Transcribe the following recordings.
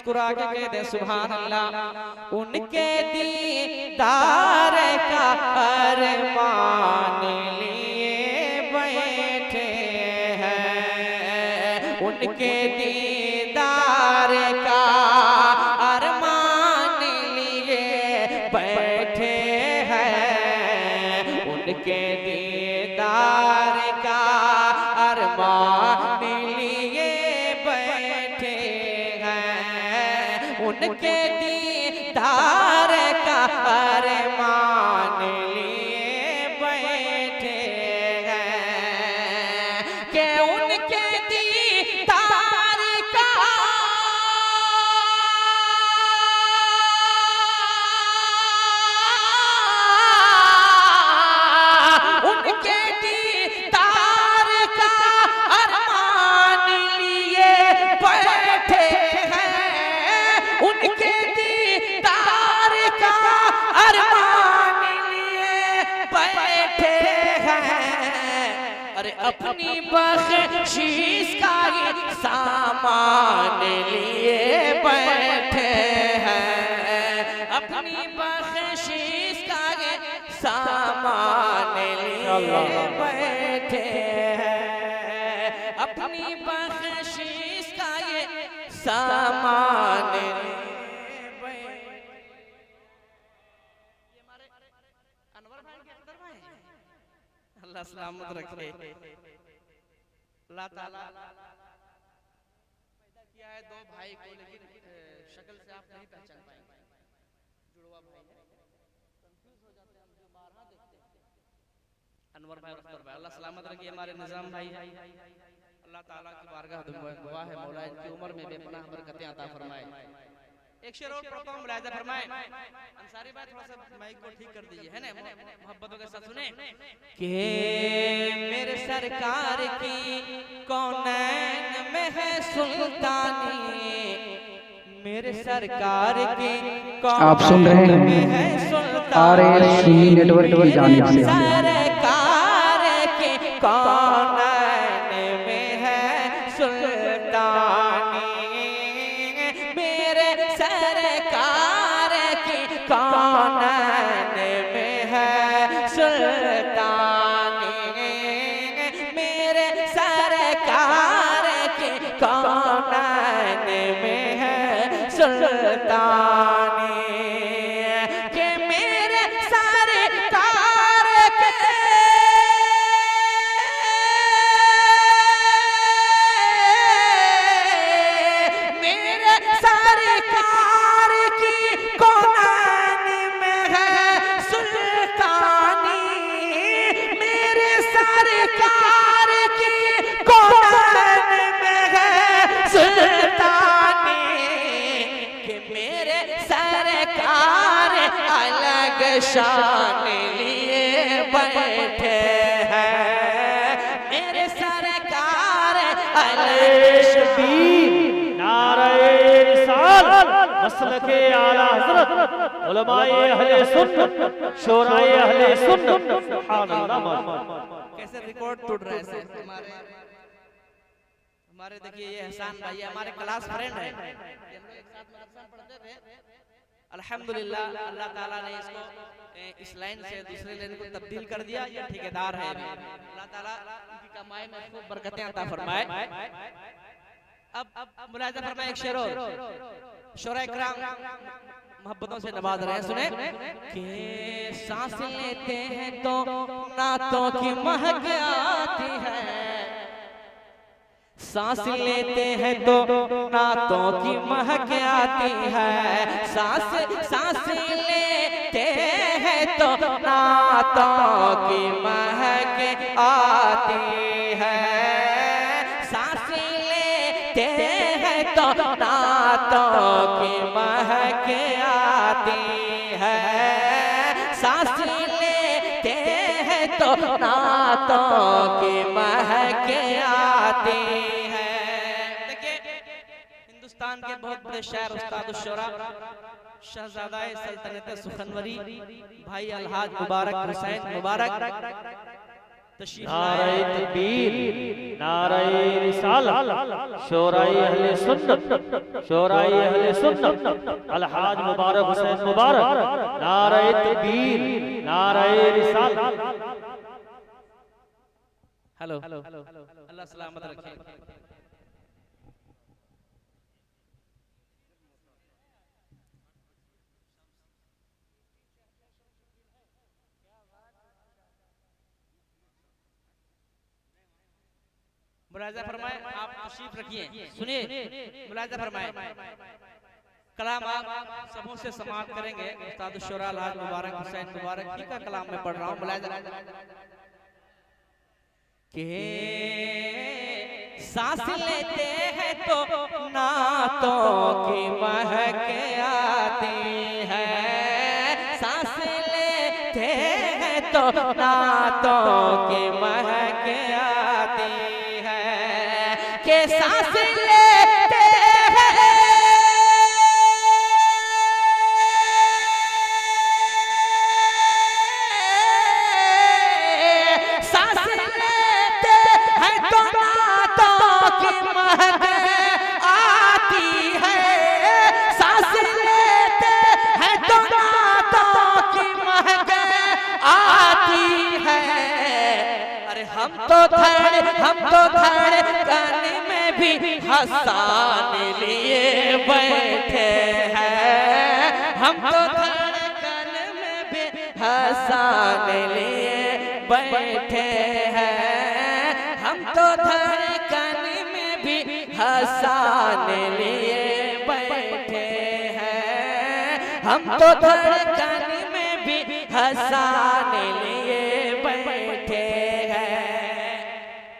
मुस्कुरा के कह दे सुभान अल्लाह। उनके दीदार का अरमान लिए बैठे हैं, उनके दीदार का अरमान लिए बैठे हैं, उनके दीदार का अरमान लिए बैठे हैं, उनके दीदार का अरमान लिए बैठे हैं, कि उनके दीदार का उनके दीदार का अरमान लिए बैठे हैं, उनके दीदार का अरमान लिए बैठे हैं। अरे अपनी बख्शीश का ये सामान लिए बैठे हैं, अपनी बख्शीश का ये सामान लिए बैठे हैं, अपनी बख्शीश का ये सामान लिए बैठे। ये हमारे अनवर भाई के अख्तर भाई, अल्लाह सलामत रखे। अल्लाह ताला पैदा किया है दो भाई को, लेकिन शक्ल से आप नहीं पहचान पाएंगे, जुड़वा भाई है, कंफ्यूज हो जाते हैं हम जो बारहा देखते हैं। अनवर भाई और अख्तर भाई, अल्लाह सलामत रखिए। हमारे निजाम भाई है, अल्लाह ताला की बारगाह दुआ है मौला इनकी उम्र में बेपनाह बरकतें अता फरमाए। एक शेर और पढ़ता हूं, मुलाहिजा फरमाए। अंसारी भाई थोड़ा सा माइक को ठीक कर दीजिए, है ना, मोहब्बतों के साथ सुने। कि मेरे सरकार की कौनैन में है सुल्तानी, मेरे सरकार की आप सुन रहे हैं RSC नेटवर्क की जानिब से। सरकार की कौनैन में है सुल्तानी, मेरे सरकार की कौनैन में है सुल्तानी, मेरे सरकार की कौनैन में है सुल्तानी, कि मेरे सरकार के मेरे सरकार की कौनैन में है सुल्तानी, मेरे सरकार की कौनैन में है सुल्तानी, कि मेरे सरकार अलग शान लिए बैठे हैं, मेरे सरकार अलग नारे रिसालत मसलके आला हज़रत उलमाए अहले सुन्नत शोराए अहले सुन्नत। सुभान अल्लाह। कैसे रिकॉर्ड टूट रहा है हमारे देखिए ये एहसान भाई हमारे क्लास फ्रेंड है, हम लोग एक साथ मदरसा में पढ़ते थे। अल्हम्दुलिल्लाह अल्लाह ताला ने इसको इस लाइन से दूसरे लाइन को तब्दील कर दिया, ये ठेकेदार है। अल्लाह ताला उनकी कमाई में खूब बरकतें अता फरमाए। अब मुलाहिजा फरमाए एक शेर और शोरा इकराम मोहब्बतों से नवाज रहे हैं, सुने। कि सांस लेते हैं तो नातों की महक आती है, सांस लेते हैं तो नातों की महक आती है, सांस लेते हैं तो नातों की महक आती है, सांस लेते हैं तो नातों की महक आती है, सांस लेते हैं तो नातों की महक आती है। देखिए हिंदुस्तान के बहुत बड़े शायर उस्ताद शुरा शहजादा सल्तनत सुखनवरी भाई अलहाज मुबारक हुसैन मुबारक तशरीफ नारे तकबीर, नारे रिसालत, शोराए अहले सुन्नत, शोराए अहले सुन्नत, अलहाज मुबारक हुसैन मुबारक, नारे तकबीर, नारे रिसालत। हेलो, अल्लाह सलामत रखे। मुलाजा फरमाए, आप तशरीफ रखिए, सुनिए मुलाजा फरमाए। कलाम आप सबों से समाप्त करेंगे। उस्ताद शुरा अलहाज मुबारक हुसैन मुबारक ही का कलाम मैं पढ़ रहा हूँ। मुलाजा के सांस लेते हैं तो नातों की महक आती है, सांस लेते हैं तो नातों की महक आती है, के सांस लेते हैं सांस लेते हैं तो नातों की महक आती है, सांस लेते हैं तो नातों की महक आती है। अरे हम तो धड़कन में भी हंसान लिए बैठे हैं, हम तो धड़कन में भी हंसान लिए बैठे हैं, हम तो धड़कन में भी हंसान लिए बैठे हैं, हम तो धड़कन में भी हंसान लिए बैठे हैं।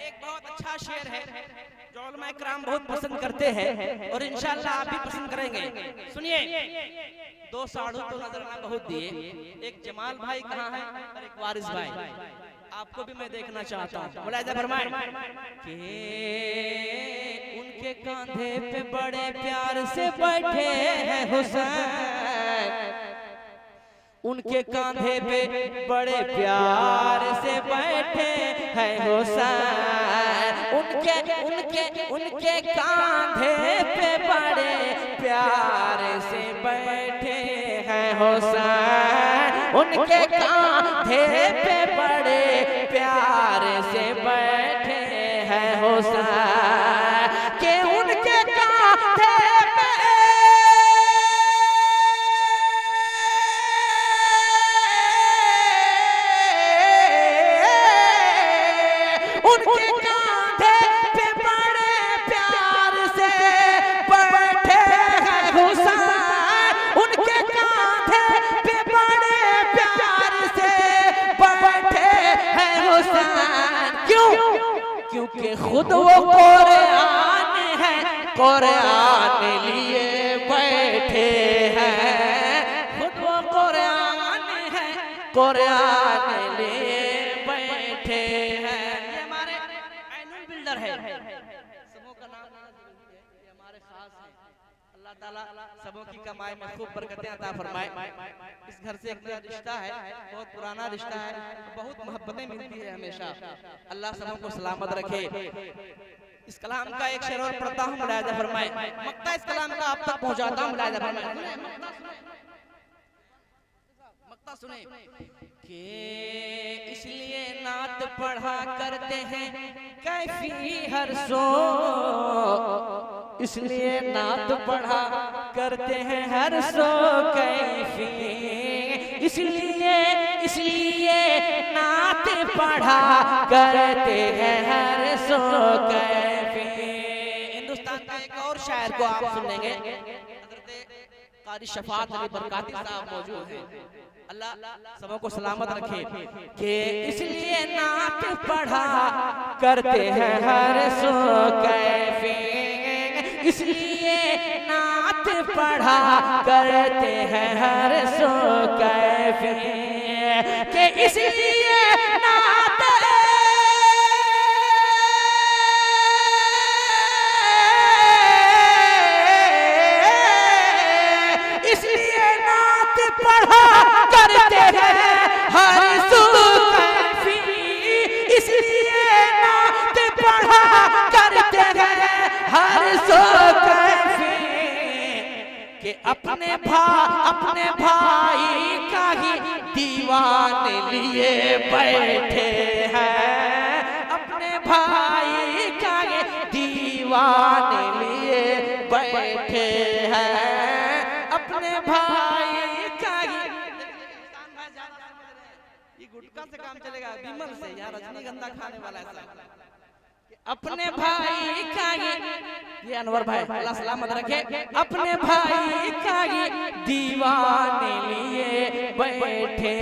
एक बहुत अच्छा शेर है जो उलमा इकराम बहुत पसंद करते हैं और इंशाअल्लाह आप भी पसंद करेंगे। सुनिए, दो साधु तो नजराना बहुत दिए, एक जमाल भाई कहाँ है और एक वारिस भाई, आपको भी मैं देखना चाहता हूँ। मुलाहिजा फरमाएं कि उनके कंधे पे बड़े प्यार से बैठे हैं हुसैन, उनके कंधे पे बड़े प्यार से बैठे हैं हुसैन, उनके कंधे पे बड़े प्यार से बैठे हैं हुसैन, उनके कंधे पे बड़े प्यार से बैठे हैं हुसैन, के उनके कंधे पे उनके कंधे पे बड़े प्यार से बैठे हैं हुसैन, उनके कंधे पे बड़े प्यार से बैठे हैं हुसैन। क्यों? क्योंकि खुद वो कुरान है, कुरान लिए बैठे हैं, खुद वो कुरान है, कुरान लिए बैठे हैं। ये हमारे ऐनुल बिल्डर है, सबों का नाम लेना जरूरी है, ये हमारे खास हैं। अल्लाह ताला सबों की कमाई में खूब बरकतें अता फरमाए। इस घर से एक नया रिश्ता है, बहुत पुराना रिश्ता है, बहुत मोहब्बतें मिलती है हमेशा। अल्लाह सबों को सलामत रखे। इस कलाम का एक शेर और पढ़ता हूँ, मुलाहिजा फरमाए। मक्ता इस कलाम का आप तक पहुंचाता हूँ, मुलाहिजा फरमाए। मक्ता सुने कि इसलिए नात पढ़ा करते हैं कैफी हर सो, इसलिए नात पढ़ा करते हैं हर सो कैफी, इसलिए नात पढ़ा करते हैं हर सो कैफी। हिंदुस्तान का एक और शायर को आप सुन लेंगे, कारी शफात अली बरकाती साहब मौजूद हैं। अल्लाह सबों को सलामत रखे कि इसलिए नात पढ़ा करते हैं हर सो कैफी, इसलिए नात पढ़ा करते हैं हर सो कैफी, कि इसलिए नात पढ़ा करते हैं हर सो कैफी, अपने भाई का ही दीवाने लिए बैठे हैं, अपने भाई का ही दीवाने लिए बैठे हैं, अपने भाई का ही। ये गुटखा से काम चलेगा, विमल से, यार रजनीगंधा खाने वाला है। अपने भाई का ये अनवर भाई अल्लाह सलामत रखे, अपने भाई का ये दीवाने लिए बैठे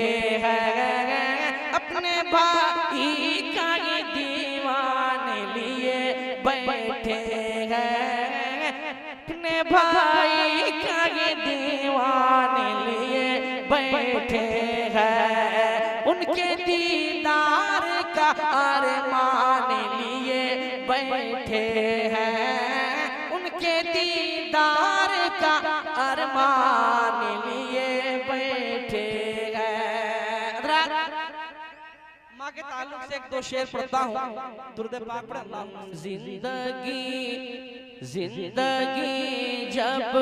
हैं, अपने भाई का ये दीवाने लिए बैठे हैं, अपने भाई का ये दीवाने लिए बैठे हैं, उनके दीदार का अरमान लिए बैठे हैं, उनके दीदार का अरमान लिए बैठे हैं। माँ के ताल्लुक से एक दो शेर पढ़ता हूँ, दुरूद पाक पढ़ता हूँ। जिंदगी जब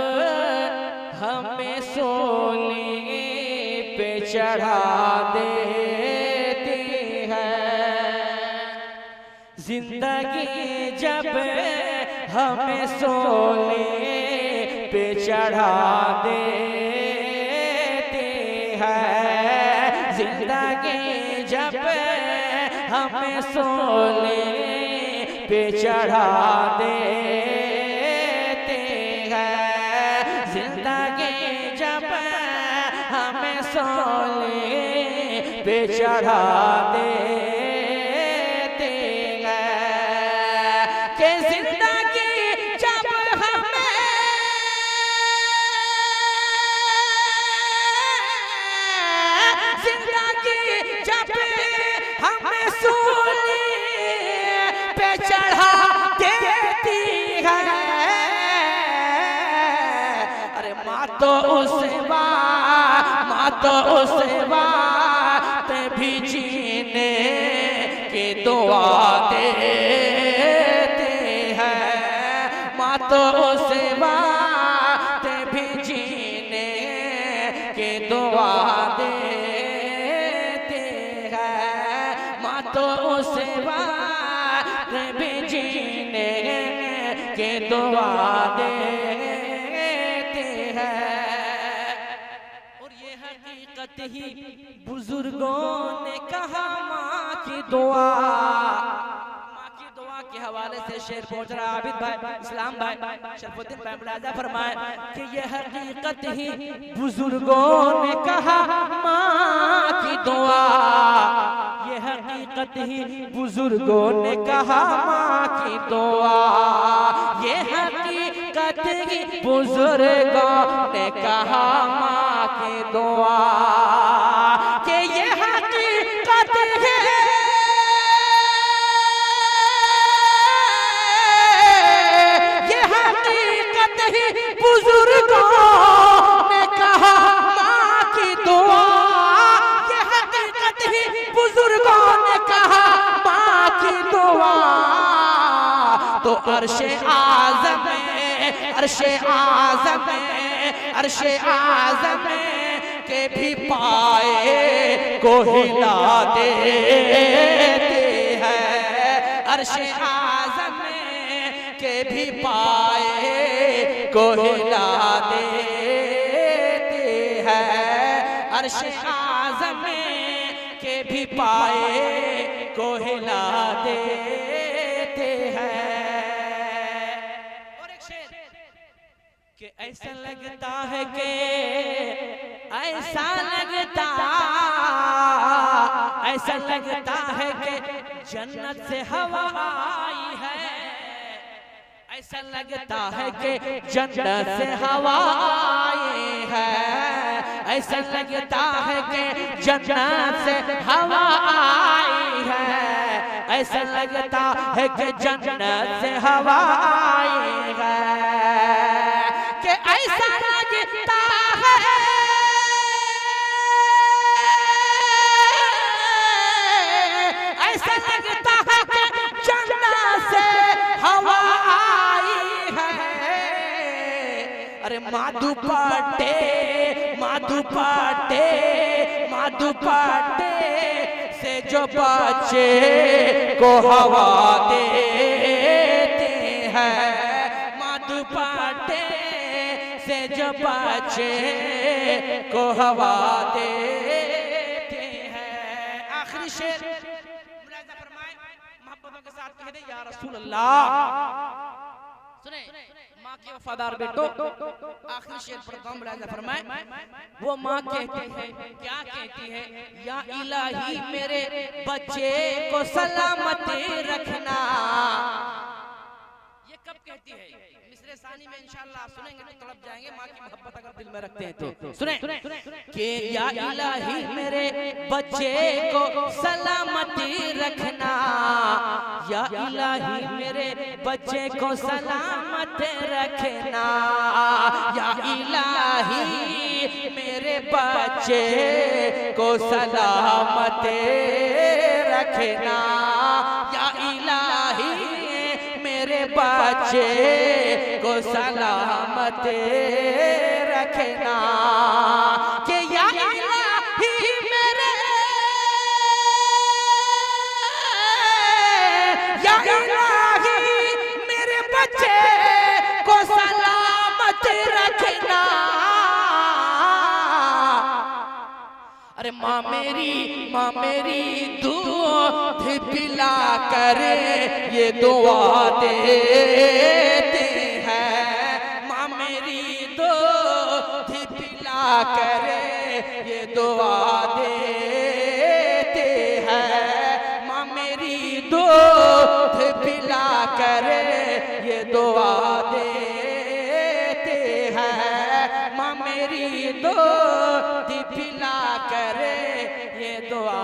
हमें सोने पे चढ़ा देती है, जिंदगी जब हमें सोने पे चढ़ा देती है, जिंदगी जब हमें सोने पे चढ़ा देती है, जिंदगी जब हमें सोने पे चढ़ा देते हैं, कि जिंदगी जब हमें सोने पे चढ़ा देती है, अरे माँ तो उस बात भी जीने की दुआ देते हैं, माँ तो उस बात भी जीने की दुआ देते हैं, माँ तो उस बात भी जीने की दुआ देते हैं। ही बुजुर्गों ने कहा माँ की दुआ के हवाले से शेर पहुंच रहा आबिद भाई, इस्लाम भाई, शरफुद्दीन भाई मुलाजा फरमाए कि यह हकीकत ही बुजुर्गों ने कहा माँ की दुआ, यह हकीकत ही बुजुर्गों ने कहा माँ की दुआ, यह हकीकत ही बुजुर्गों ने कहा माँ की दुआ, कि यह हकीकत है, बुजुर्गों ने कहा माँ की दुआ, ये हकीकत ही बुजुर्गों ने कहा माँ की दुआ, तो अर्शे आज़म के भी पाए को हिला देते हैं, अर्शे आज़म के भी पाए को हिला देते हैं, अर्शे आज़म के भी पाए को हिला देते हैं। और एक शेर कि ऐसा लगता है कि जन्नत से हवा आई है, ऐसा लगता है कि जन्नत से हवा आई है, ऐसा लगता है कि जन्नत से हवा आई है, ऐसा लगता है कि जन्नत से हवा आई है, कि ऐसा लगता है, ऐसा लगता है कि जन्नत से हवा आई है, अरे माधु पाटे माधु पाटे माधु पाटे से जो बच्चे को हवा देते हैं, माधु पाटे से जो बच्चे को हवा देते हैं। आखिरी शेर मुलाहिजा फरमाए, मोहब्बतों के साथ कह दे या रसूल अल्लाह। सुने माँ के वफादार बेटो, आखिरी शेर पढ़ता हूं, मुलाहिजा फरमाए। वो माँ कहती है, क्या कहती है? या इलाही मेरे बच्चे को सलामती रखना। ये कब कहती है? मिसरे सानी में इंशाअल्लाह आप सुनेंगे तो तड़प जाएंगे। माँ की मोहब्बत अगर दिल में रखते हैं तो सुने कि या इलाही मेरे बच्चे को सलामती रखना, या इलाही मेरे बच्चे को सलामत रखना, या इलाही मेरे बच्चे को सलामत रखना, या इलाही मेरे बच्चे को सलामत रखना। कि या इलाही मेरे, या इलाही मेरे बच्चे को सलामत रखना। अरे माँ मेरी दूध पिला कर ये दुआ देते हैं, माँ मेरी दूध पिला कर ये दुआ देते हैं, माँ मेरी दूध पिला कर ये दुआ देते हैं, माँ मेरी दूध पिला कर ये दुआ